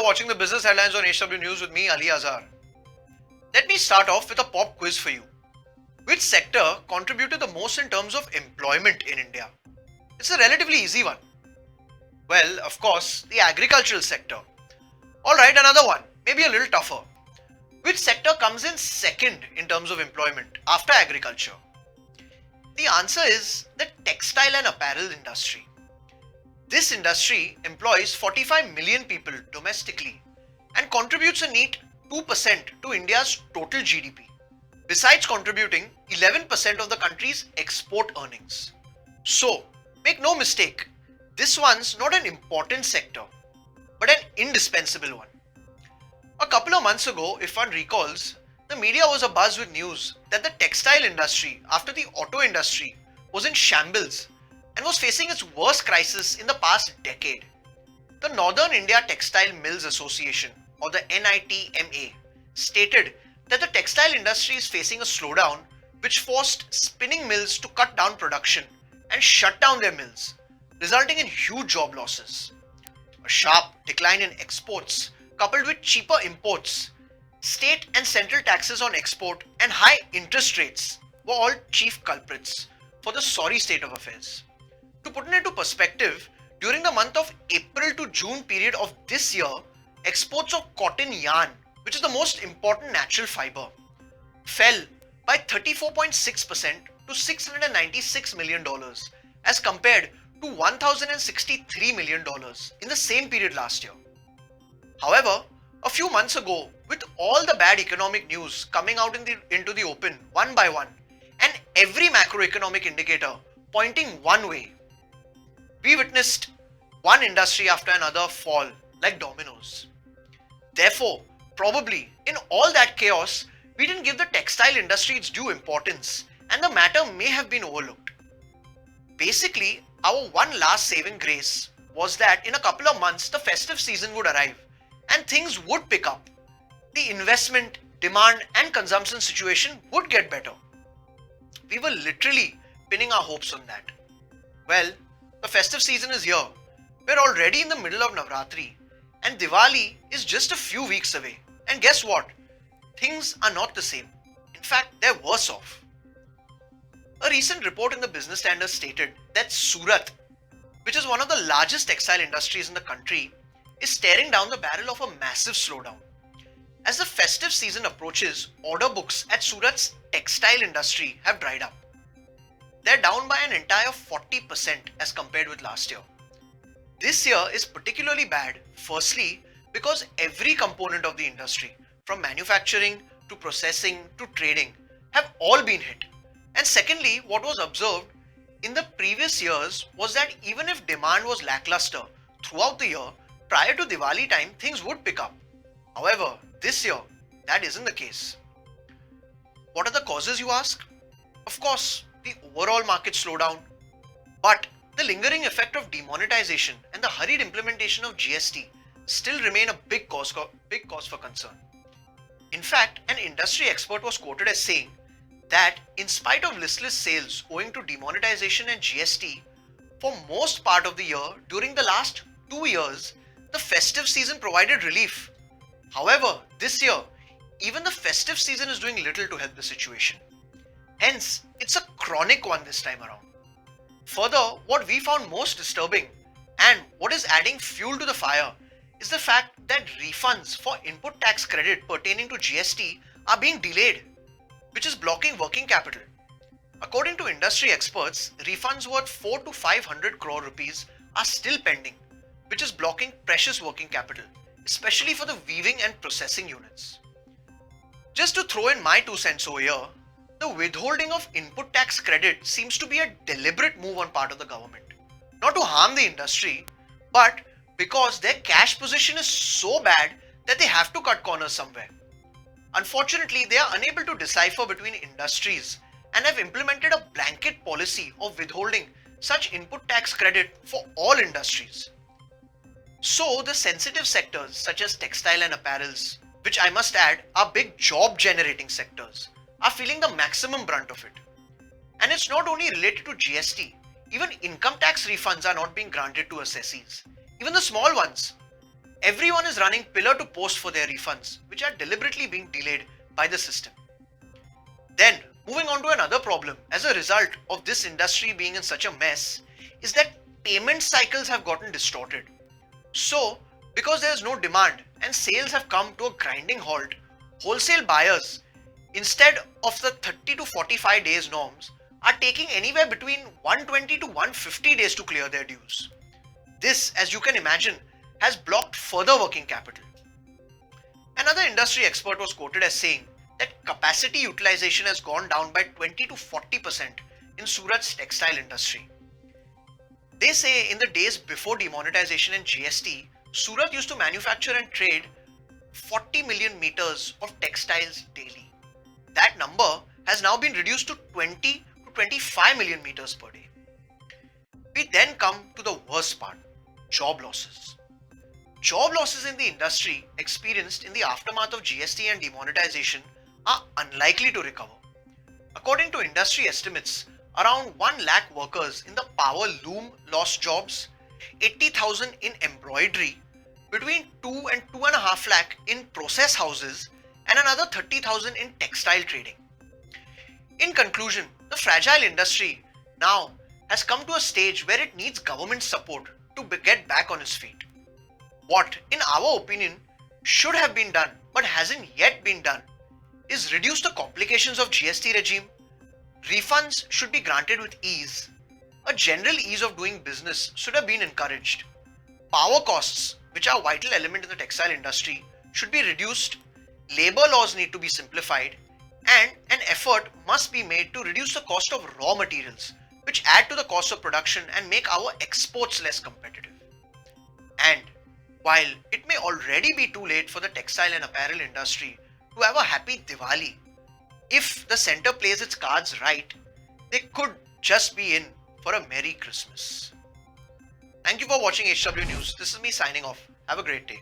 You're watching the business headlines on HW News with me, Ali Azhar. Let me start off with a pop quiz for you. Which sector contributed the most in terms of employment in India? It's a relatively easy one. Well, of course, the agricultural sector. Alright, another one, maybe a little tougher. Which sector comes in second in terms of employment after agriculture? The answer is the textile and apparel industry. This industry employs 45 million people domestically and contributes a neat 2% to India's total GDP, besides contributing 11% of the country's export earnings. So, make no mistake, this one's not an important sector, but an indispensable one. A couple of months ago, if one recalls, the media was abuzz with news that the textile industry, after the auto industry, was in shambles and was facing its worst crisis in the past decade. The Northern India Textile Mills Association, or the NITMA, stated that the textile industry is facing a slowdown which forced spinning mills to cut down production and shut down their mills, resulting in huge job losses. A sharp decline in exports coupled with cheaper imports, state and central taxes on export and high interest rates were all chief culprits for the sorry state of affairs. To put it into perspective, during the month of April to June period of this year, exports of cotton yarn, which is the most important natural fiber, fell by 34.6% to $696 million as compared to $1,063 million in the same period last year. However, a few months ago, with all the bad economic news coming out into the open one by one, and every macroeconomic indicator pointing one way, we witnessed one industry after another fall like dominoes. Therefore, probably in all that chaos, we didn't give the textile industry its due importance and the matter may have been overlooked. Basically, our one last saving grace was that in a couple of months the festive season would arrive and things would pick up. The investment, demand and consumption situation would get better. We were literally pinning our hopes on that. Well, the festive season is here. We're already in the middle of Navratri and Diwali is just a few weeks away. And guess what? Things are not the same. In fact, they're worse off. A recent report in the Business Standard stated that Surat, which is one of the largest textile industries in the country, is staring down the barrel of a massive slowdown. As the festive season approaches, order books at Surat's textile industry have dried up. They're down by an entire 40% as compared with last year. This year is particularly bad, firstly, because every component of the industry, from manufacturing to processing to trading, have all been hit. And secondly, what was observed in the previous years was that even if demand was lackluster throughout the year, prior to Diwali time, things would pick up. However, this year, that isn't the case. What are the causes, you ask? Of course, the overall market slowdown, but the lingering effect of demonetization and the hurried implementation of GST still remain a big cause for concern. In fact, an industry expert was quoted as saying that in spite of listless sales owing to demonetization and GST, for most part of the year during the last 2 years, the festive season provided relief. However, this year, even the festive season is doing little to help the situation. Hence, it's a chronic one this time around. Further, what we found most disturbing and what is adding fuel to the fire is the fact that refunds for input tax credit pertaining to GST are being delayed, which is blocking working capital. According to industry experts, refunds worth 4 to 500 crore rupees are still pending, which is blocking precious working capital, especially for the weaving and processing units. Just to throw in my 2 cents over here, the withholding of input tax credit seems to be a deliberate move on part of the government, not to harm the industry, but because their cash position is so bad that they have to cut corners somewhere. Unfortunately, they are unable to decipher between industries and have implemented a blanket policy of withholding such input tax credit for all industries. So the sensitive sectors such as textile and apparels, which I must add are big job generating sectors, are feeling the maximum brunt of it. And it's not only related to GST, even income tax refunds are not being granted to assessees, even the small ones. Everyone is running pillar to post for their refunds, which are deliberately being delayed by the system. Then, moving on to another problem as a result of this industry being in such a mess is that payment cycles have gotten distorted. So, because there is no demand and sales have come to a grinding halt, wholesale buyers, instead of the 30 to 45 days norms, are taking anywhere between 120 to 150 days to clear their dues. This, as you can imagine, has blocked further working capital. Another industry expert was quoted as saying that capacity utilization has gone down by 20 to 40% in Surat's textile industry. They say in the days before demonetization and GST, Surat used to manufacture and trade 40 million meters of textiles daily. That number has now been reduced to 20 to 25 million meters per day. We then come to the worst part, job losses. Job losses in the industry experienced in the aftermath of GST and demonetization are unlikely to recover. According to industry estimates, around 1 lakh workers in the power loom lost jobs, 80,000 in embroidery, between 2 and 2.5 lakh in process houses, and another 30,000 in textile trading. In conclusion, the fragile industry now has come to a stage where it needs government support to get back on its feet. What, in our opinion, should have been done but hasn't yet been done is reduce the complications of GST regime. Refunds should be granted with ease. A general ease of doing business should have been encouraged. Power costs, which are a vital element in the textile industry, should be reduced. Labor laws need to be simplified, and an effort must be made to reduce the cost of raw materials, which add to the cost of production and make our exports less competitive. And while it may already be too late for the textile and apparel industry to have a happy Diwali, if the center plays its cards right, they could just be in for a Merry Christmas. Thank you for watching HW News. This is me signing off. Have a great day.